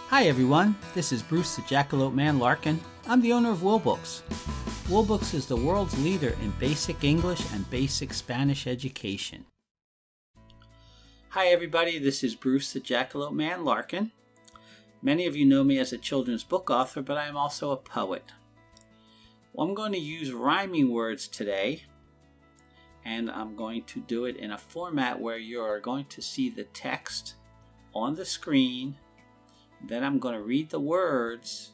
Hi everyone, this is Bruce the Jackalope Man Larkin. I'm the owner of Wilbooks. Wilbooks is the world's leader in basic English and basic Spanish education. Hi everybody, this is Bruce the Jackalope Man Larkin. Many of you know me as a children's book author, but I am also a poet. Well, I'm going to use rhyming words today, and I'm going to do it in a format where you're going to see the text on the screen. Then I'm going to read the words,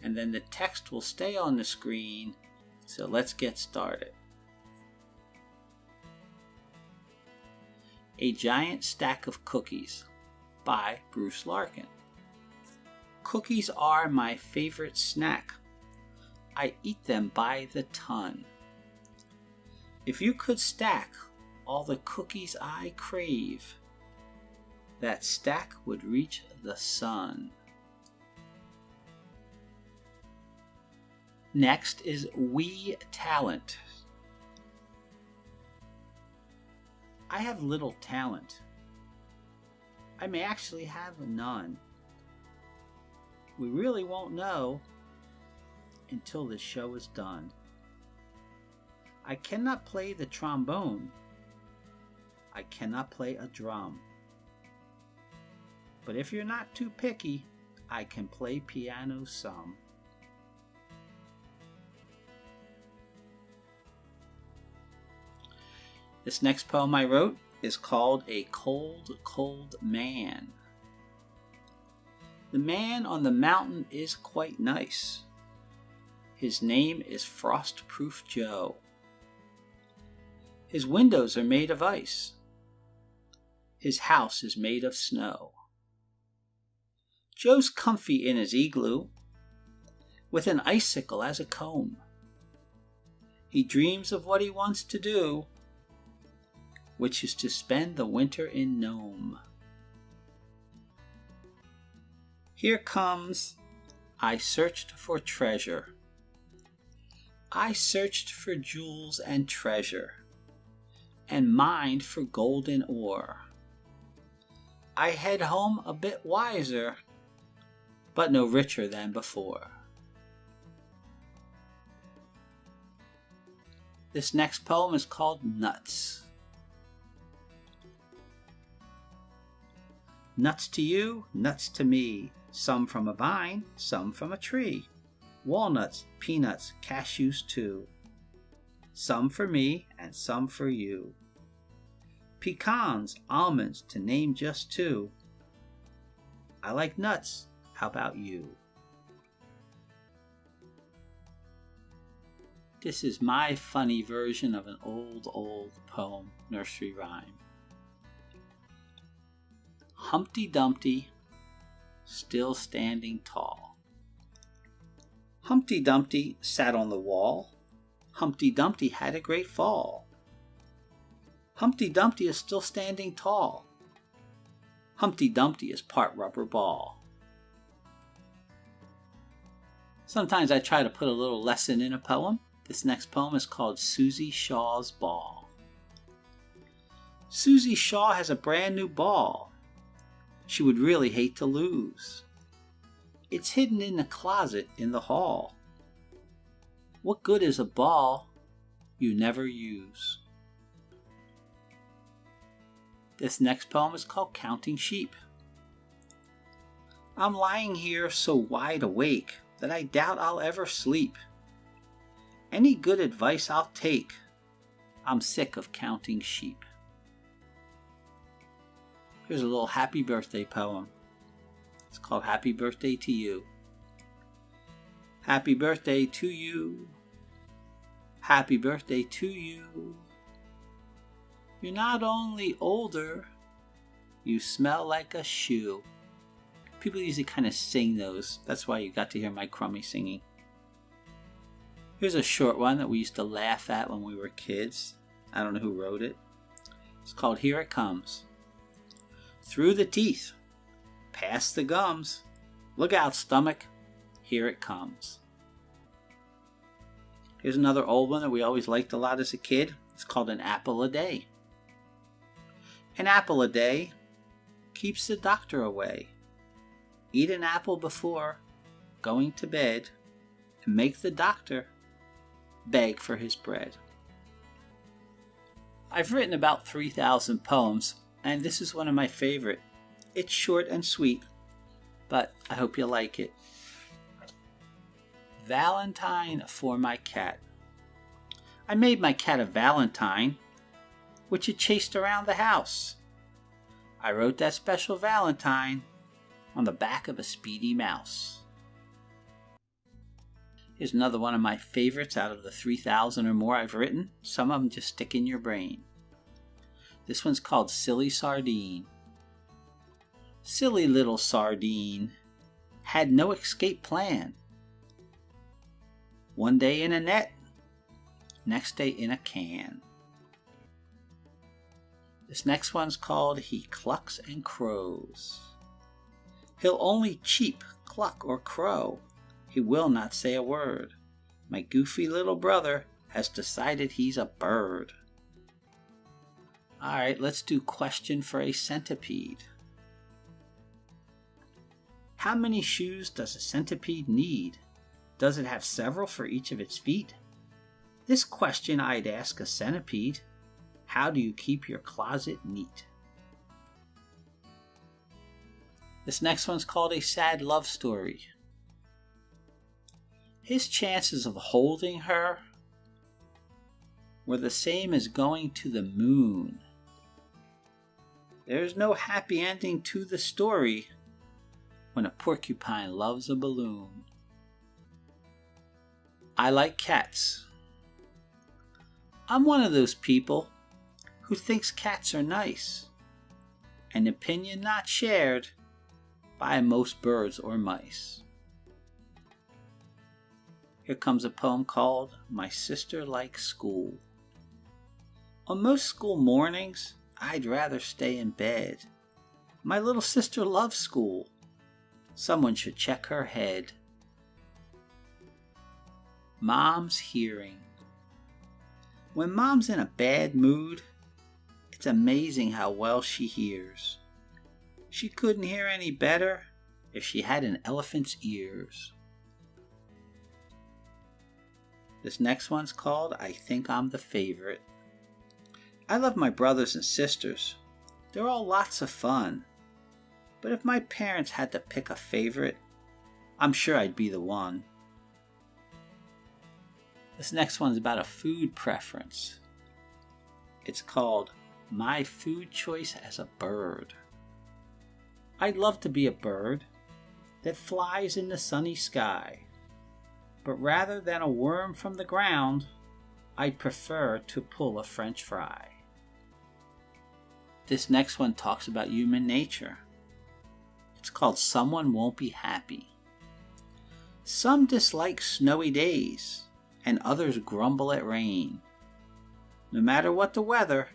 and then the text will stay on the screen. So let's get started. A Giant Stack of Cookies by Bruce Larkin. Cookies are my favorite snack. I eat them by the ton. If you could stack all the cookies I crave, that stack would reach the sun. Next is wee talent. I have little talent. I may actually have none. We really won't know until the show is done. I cannot play the trombone. I cannot play a drum. But if you're not too picky, I can play piano some. This next poem I wrote is called A Cold, Cold Man. The man on the mountain is quite nice. His name is Frostproof Joe. His windows are made of ice. His house is made of snow. Joe's comfy in his igloo, with an icicle as a comb. He dreams of what he wants to do, which is to spend the winter in Nome. Here comes I searched for treasure. I searched for jewels and treasure, and mined for golden ore. I head home a bit wiser, but no richer than before. This next poem is called Nuts. Nuts to you, nuts to me, some from a vine, some from a tree. Walnuts, peanuts, cashews too. Some for me and some for you. Pecans, almonds, to name just two. I like nuts. How about you? This is my funny version of an old poem, nursery rhyme. Humpty Dumpty, still standing tall. Humpty Dumpty sat on the wall. Humpty Dumpty had a great fall. Humpty Dumpty is still standing tall. Humpty Dumpty is part rubber ball. Sometimes I try to put a little lesson in a poem. This next poem is called Susie Shaw's Ball. Susie Shaw has a brand new ball she would really hate to lose. It's hidden in the closet in the hall. What good is a ball you never use? This next poem is called Counting Sheep. I'm lying here so wide awake that I doubt I'll ever sleep. Any good advice I'll take. I'm sick of counting sheep. Here's a little happy birthday poem. It's called Happy Birthday to You. Happy birthday to you. Happy birthday to you. You're not only older, you smell like a shoe. People usually kind of sing those. That's why you got to hear my crummy singing. Here's a short one that we used to laugh at when we were kids. I don't know who wrote it. It's called Here It Comes. Through the teeth, past the gums. Look out, stomach. Here it comes. Here's another old one that we always liked a lot as a kid. It's called An Apple a Day. An apple a day keeps the doctor away. eat an apple before going to bed, and make the doctor beg for his bread. I've written about 3,000 poems, and this is one of my favorite. It's short and sweet, but I hope you like it. Valentine for my cat. I made my cat a valentine, which it chased around the house. I wrote that special valentine on the back of a speedy mouse. Here's another one of my favorites out of the 3,000 or more I've written. Some of them just stick in your brain. This one's called Silly Sardine. Silly little sardine had no escape plan. One day in a net, next day in a can. This next one's called He Clucks and Crows. He'll only cheep, cluck, or crow. He will not say a word. My goofy little brother has decided he's a bird. Alright, let's do question for a centipede. How many shoes does a centipede need? Does it have several for each of its feet? This question I'd ask a centipede. How do you keep your closet neat? This next one's called A Sad Love Story. His chances of holding her were the same as going to the moon. There's no happy ending to the story when a porcupine loves a balloon. I like cats. I'm one of those people who thinks cats are nice, an opinion not shared by most birds or mice. Here comes a poem called My Sister Likes School. On most school mornings, I'd rather stay in bed. My little sister loves school. Someone should check her head. Mom's hearing. When Mom's in a bad mood, it's amazing how well she hears. She couldn't hear any better if she had an elephant's ears. This next one's called I Think I'm the Favorite. I love my brothers and sisters. They're all lots of fun. But if my parents had to pick a favorite, I'm sure I'd be the one. This next one's about a food preference. It's called My Food Choice as a Bird. I'd love to be a bird that flies in the sunny sky. But rather than a worm from the ground, I'd prefer to pull a French fry. This next one talks about human nature. It's called Someone Won't Be Happy. Some dislike snowy days, and others grumble at rain. No matter what the weather,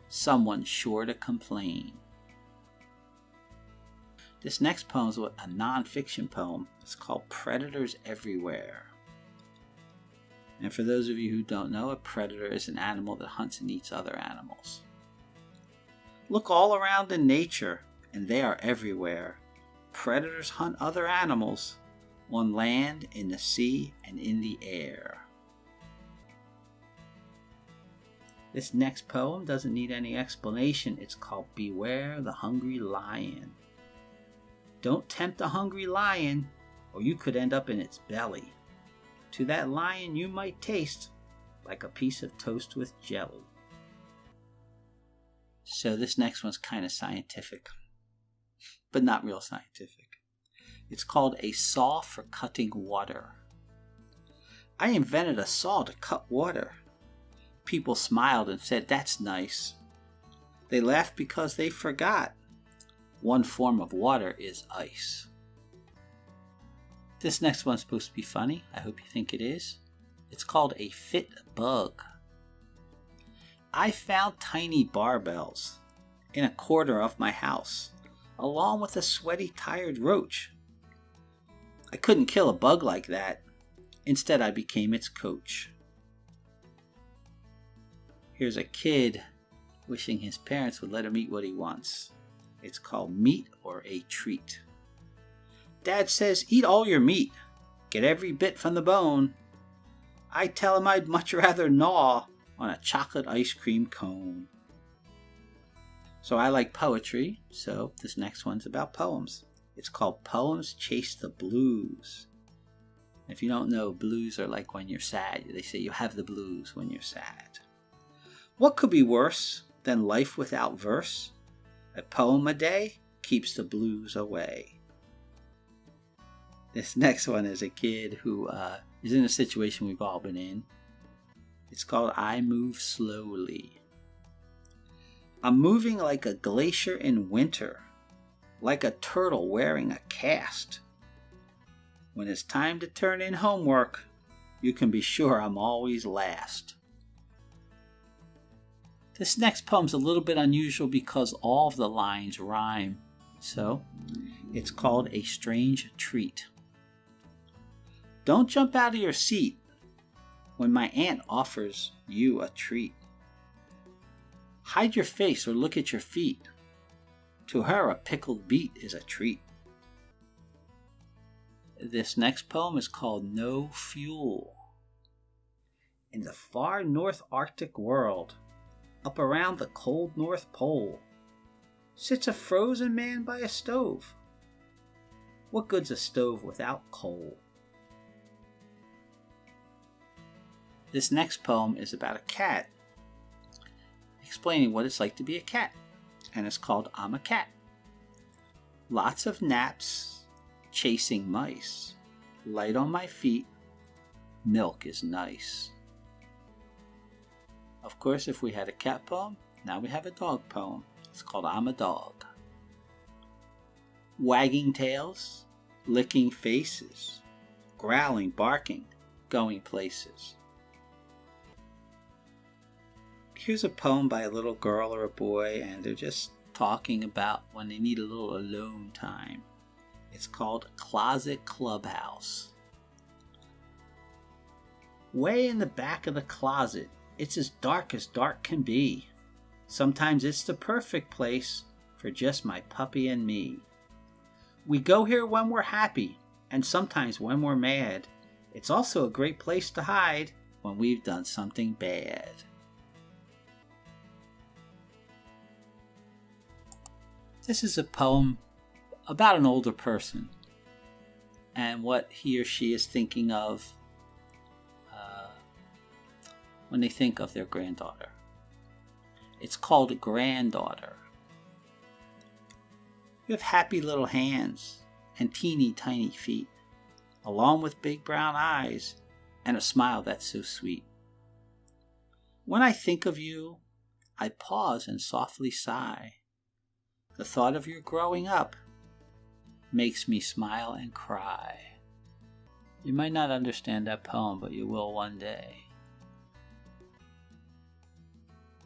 someone's sure to complain. This next poem is a non-fiction poem. It's called Predators Everywhere. And for those of you who don't know, a predator is an animal that hunts and eats other animals. Look all around in nature, and they are everywhere. Predators hunt other animals on land, in the sea, and in the air. This next poem doesn't need any explanation. It's called Beware the Hungry Lion. Don't tempt a hungry lion, or you could end up in its belly. To that lion you might taste like a piece of toast with jelly. So this next one's kind of scientific, but not real scientific. It's called A Saw for Cutting Water. I invented a saw to cut water. People smiled and said, "That's nice." They laughed because they forgot one form of water is ice. This next one's supposed to be funny. I hope you think it is. It's called A Fit Bug. I found tiny barbells in a corner of my house, along with a sweaty, tired roach. I couldn't kill a bug like that. Instead, I became its coach. Here's a kid wishing his parents would let him eat what he wants. It's called Meat or a Treat. Dad says eat all your meat, get every bit from the bone. I tell him I'd much rather gnaw on a chocolate ice cream cone. So I like poetry, so this next one's about poems. It's called Poems Chase the Blues. If you don't know, blues are like when you're sad. They say you have the blues when you're sad. What could be worse than life without verse? A poem a day keeps the blues away. This next one is a kid who is in a situation we've all been in. It's called I Move Slowly. I'm moving like a glacier in winter, like a turtle wearing a cast. When it's time to turn in homework, you can be sure I'm always last. This next poem's a little bit unusual because all of the lines rhyme, so it's called A Strange Treat. Don't jump out of your seat when my aunt offers you a treat. Hide your face or look at your feet. To her, a pickled beet is a treat. This next poem is called No Fuel. In the far North Arctic world, up around the cold North Pole, sits a frozen man by a stove. What good's a stove without coal? This next poem is about a cat, explaining what it's like to be a cat, and it's called I'm a Cat. Lots of naps, chasing mice, light on my feet, milk is nice. Of course, if we had a cat poem, now we have a dog poem. It's called I'm a Dog. Wagging tails, licking faces, growling, barking, going places. Here's a poem by a little girl or a boy, and they're just talking about when they need a little alone time. It's called Closet Clubhouse. Way in the back of the closet, it's as dark can be. Sometimes it's the perfect place for just my puppy and me. We go here when we're happy, and sometimes when we're mad. It's also a great place to hide when we've done something bad. This is a poem about an older person and what he or she is thinking of when they think of their granddaughter. It's called Granddaughter. You have happy little hands and teeny tiny feet, along with big brown eyes and a smile that's so sweet. When I think of you, I pause and softly sigh. The thought of your growing up makes me smile and cry. You might not understand that poem, but you will one day.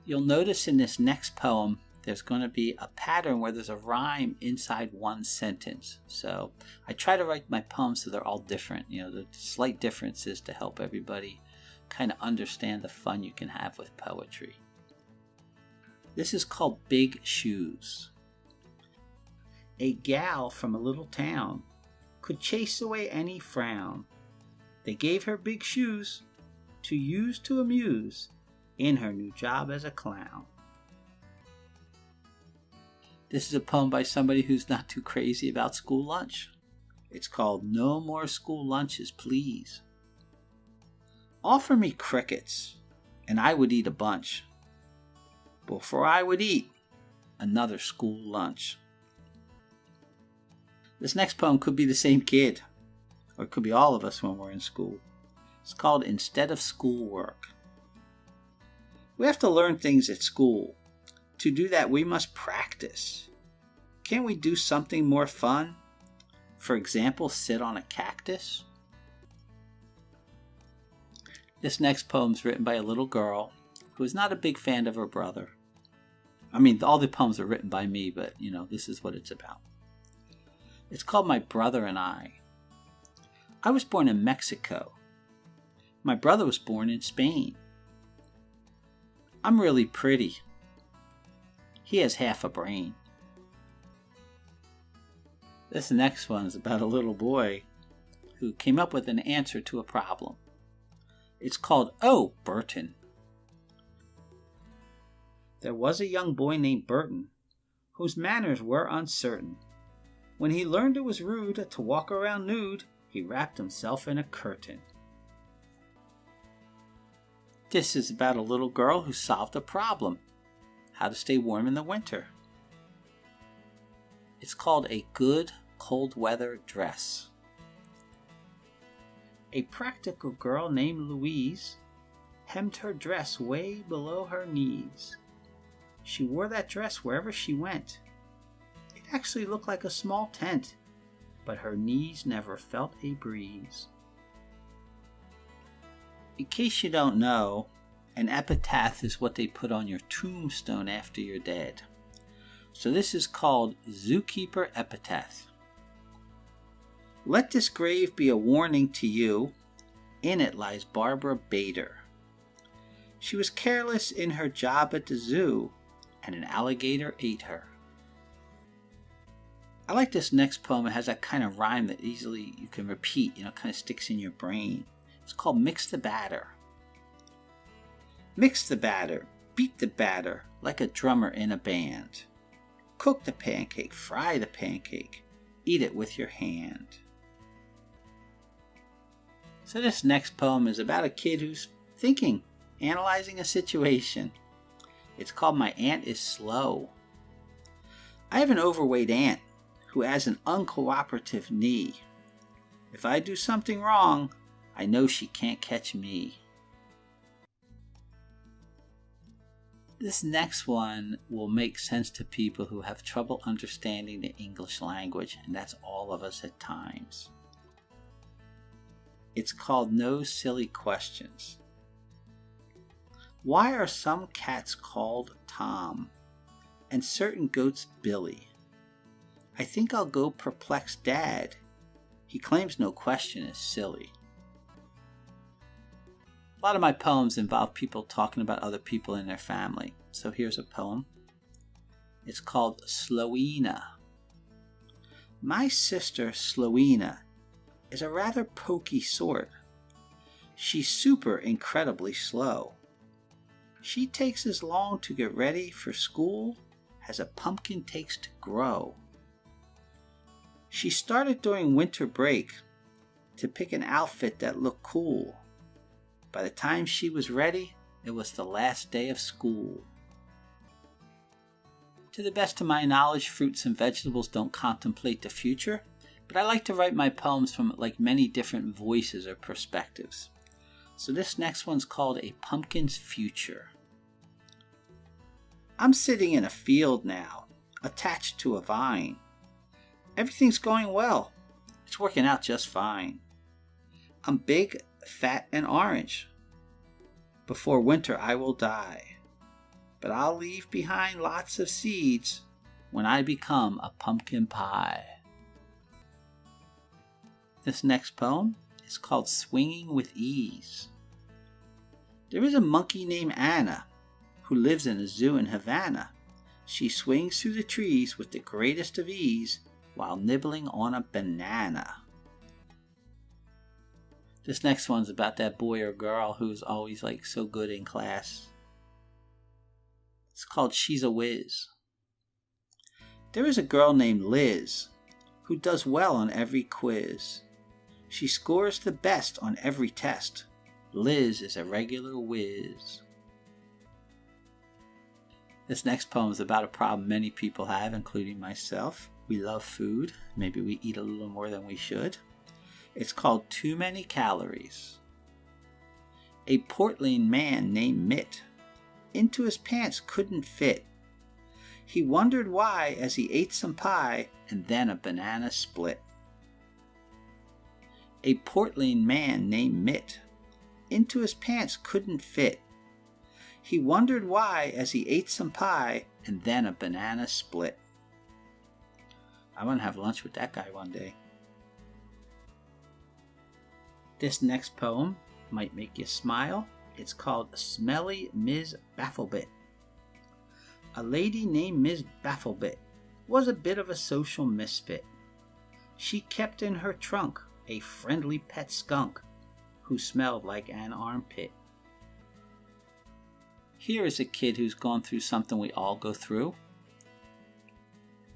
You'll notice in this next poem, there's going to be a pattern where there's a rhyme inside one sentence. So I try to write my poems so they're all different. You know, the slight differences to help everybody kind of understand the fun you can have with poetry. This is called Big Shoes. A gal from a little town could chase away any frown. They gave her big shoes to use to amuse in her new job as a clown. This is a poem by somebody who's not too crazy about school lunch. It's called No More School Lunches, Please. Offer me crickets, and I would eat a bunch, before I would eat another school lunch. This next poem could be the same kid, or it could be all of us when we're in school. It's called Instead of Schoolwork. We have to learn things at school. To do that, we must practice. Can't we do something more fun? For example, sit on a cactus? This next poem is written by a little girl who is not a big fan of her brother. I mean, all the poems are written by me, but, this is what it's about. It's called My Brother and I. I was born in Mexico. My brother was born in Spain. I'm really pretty. He has half a brain. This next one is about a little boy who came up with an answer to a problem. It's called Oh, Burton. There was a young boy named Burton whose manners were uncertain. When he learned it was rude to walk around nude, he wrapped himself in a curtain. This is about a little girl who solved a problem: how to stay warm in the winter. It's called a good cold weather dress. A practical girl named Louise hemmed her dress way below her knees. She wore that dress wherever she went. It actually looked like a small tent, but her knees never felt a breeze. In case you don't know, an epitaph is what they put on your tombstone after you're dead. So this is called Zookeeper Epitaph. Let this grave be a warning to you. In it lies Barbara Bader. She was careless in her job at the zoo, and an alligator ate her. I like this next poem. It has that kind of rhyme that easily you can repeat, kind of sticks in your brain. It's called Mix the Batter. Mix the batter, beat the batter like a drummer in a band. Cook the pancake, fry the pancake, eat it with your hand. So this next poem is about a kid who's thinking, analyzing a situation. It's called My Aunt is Slow. I have an overweight aunt who has an uncooperative knee. If I do something wrong, I know she can't catch me. This next one will make sense to people who have trouble understanding the English language, and that's all of us at times. It's called No Silly Questions. Why are some cats called Tom and certain goats Billy? I think I'll go perplex Dad. He claims no question is silly. A lot of my poems involve people talking about other people in their family. So here's a poem. It's called Slowina. My sister Slowina is a rather pokey sort. She's super incredibly slow. She takes as long to get ready for school as a pumpkin takes to grow. She started during winter break to pick an outfit that looked cool. By the time she was ready, it was the last day of school. To the best of my knowledge, fruits and vegetables don't contemplate the future, but I like to write my poems from many different voices or perspectives. So this next one's called A Pumpkin's Future. I'm sitting in a field now, attached to a vine. Everything's going well. It's working out just fine. I'm big, fat, and orange. Before winter I will die, but I'll leave behind lots of seeds when I become a pumpkin pie. This next poem is called Swinging with Ease. There is a monkey named Anna who lives in a zoo in Havana. She swings through the trees with the greatest of ease while nibbling on a banana. This next one's about that boy or girl who's always so good in class. It's called She's a Whiz. There is a girl named Liz who does well on every quiz. She scores the best on every test. Liz is a regular whiz. This next poem is about a problem many people have, including myself. We love food. Maybe we eat a little more than we should. It's called Too Many Calories. A portly man named Mitt into his pants couldn't fit. He wondered why as he ate some pie and then a banana split. A portly man named Mitt into his pants couldn't fit. He wondered why as he ate some pie and then a banana split. I want to have lunch with that guy one day. This next poem might make you smile. It's called Smelly Ms. Bafflebit. A lady named Ms. Bafflebit was a bit of a social misfit. she kept in her trunk a friendly pet skunk who smelled like an armpit. Here is a kid who's gone through something we all go through.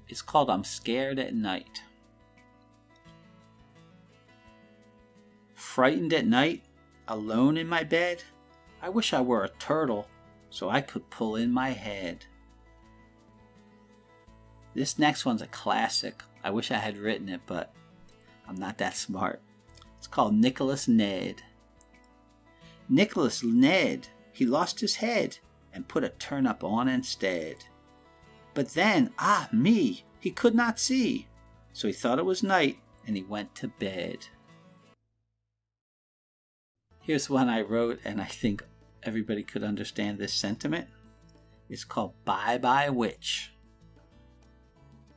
It's called I'm Scared at Night. Frightened at night, alone in my bed, I wish I were a turtle so I could pull in my head. This next one's a classic. I wish I had written it, but I'm not that smart. It's called Nicholas Ned. Nicholas Ned, he lost his head and put a turnip on instead. But then, me, he could not see, so he thought it was night and he went to bed. Here's one I wrote, and I think everybody could understand this sentiment. It's called Bye Bye Witch.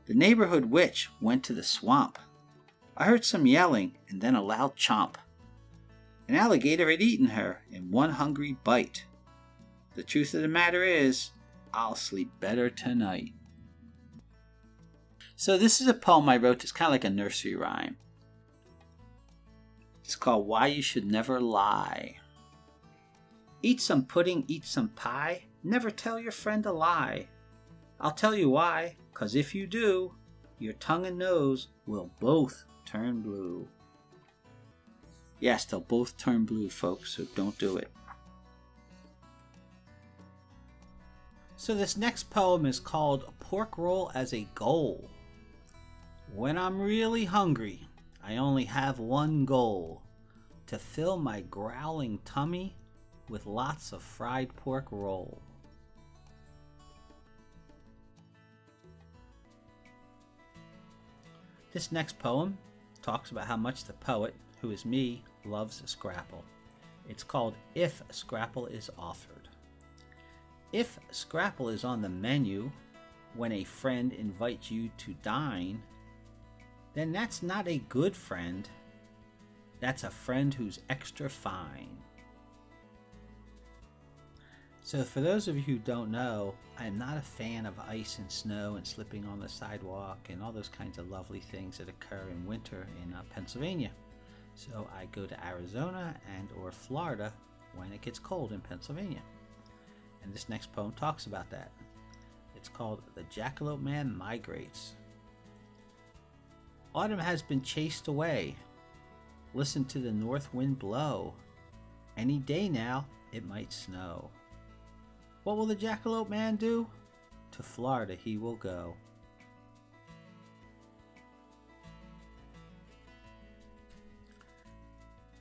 The neighborhood witch went to the swamp. I heard some yelling and then a loud chomp. An alligator had eaten her in one hungry bite. The truth of the matter is, I'll sleep better tonight. So this is a poem I wrote. It's kind of like a nursery rhyme. It's called Why You Should Never Lie. Eat some pudding, eat some pie. Never tell your friend a lie. I'll tell you why, 'cause if you do, your tongue and nose will both turn blue. Yes, they'll both turn blue, folks, so don't do it. So this next poem is called Pork Roll as a Goal. When I'm really hungry, I only have one goal: to fill my growling tummy with lots of fried pork roll. This next poem talks about how much the poet, who is me, loves Scrapple. It's called If Scrapple is Offered. If Scrapple is on the menu when a friend invites you to dine, then that's not a good friend. That's a friend who's extra fine. So for those of you who don't know, I'm not a fan of ice and snow and slipping on the sidewalk and all those kinds of lovely things that occur in winter in Pennsylvania. So I go to Arizona and or Florida when it gets cold in Pennsylvania. And this next poem talks about that. It's called The Jackalope Man Migrates. Autumn has been chased away. Listen to the north wind blow. Any day now it might snow. What will the Jackalope Man do? To Florida he will go.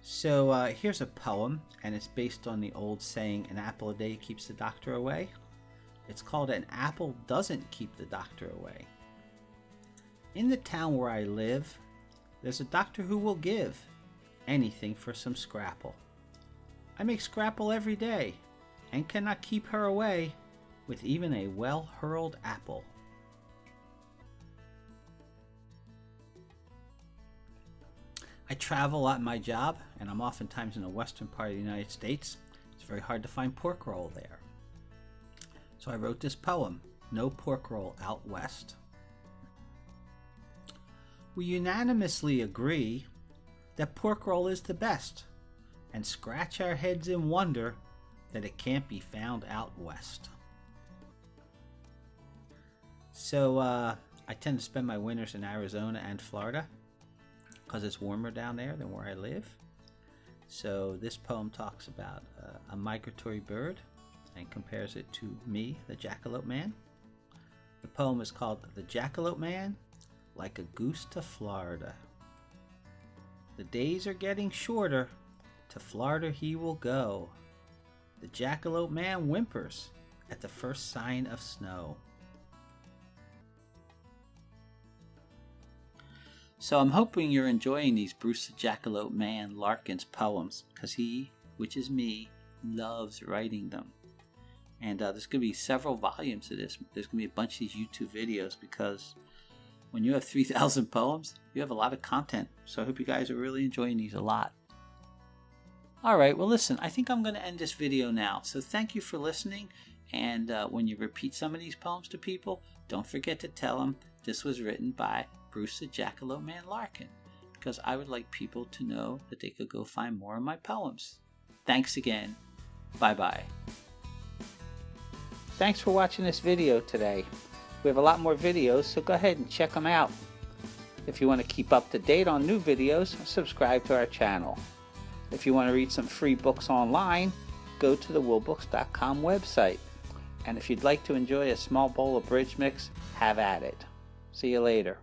So here's a poem, and it's based on the old saying, an apple a day keeps the doctor away. It's called An Apple Doesn't Keep the Doctor Away. In the town where I live, there's a doctor who will give anything for some Scrapple. I make Scrapple every day, and cannot keep her away with even a well-hurled apple. I travel a lot in my job, and I'm oftentimes in the western part of the United States. It's very hard to find pork roll there. So I wrote this poem, No Pork Roll Out West. We unanimously agree that pork roll is the best, and scratch our heads in wonder that it can't be found out west. So I tend to spend my winters in Arizona and Florida because it's warmer down there than where I live. So this poem talks about a migratory bird and compares it to me, the Jackalope Man. The poem is called The Jackalope Man, Like a Goose to Florida. The days are getting shorter, to Florida he will go. The Jackalope Man whimpers at the first sign of snow. So I'm hoping you're enjoying these Bruce the Jackalope Man Larkin's poems, because he, which is me, loves writing them. And there's going to be several volumes of this. There's going to be a bunch of these YouTube videos, because when you have 3,000 poems, you have a lot of content. So I hope you guys are really enjoying these a lot. Alright, well listen, I think I'm going to end this video now. So thank you for listening. And when you repeat some of these poems to people, don't forget to tell them this was written by Bruce the Jackalope Man Larkin, because I would like people to know that they could go find more of my poems. Thanks again. Bye-bye. Thanks for watching this video today. We have a lot more videos, so go ahead and check them out. If you want to keep up to date on new videos, subscribe to our channel. If you want to read some free books online, go to the Wilbooks.com website. And if you'd like to enjoy a small bowl of bridge mix, have at it. See you later.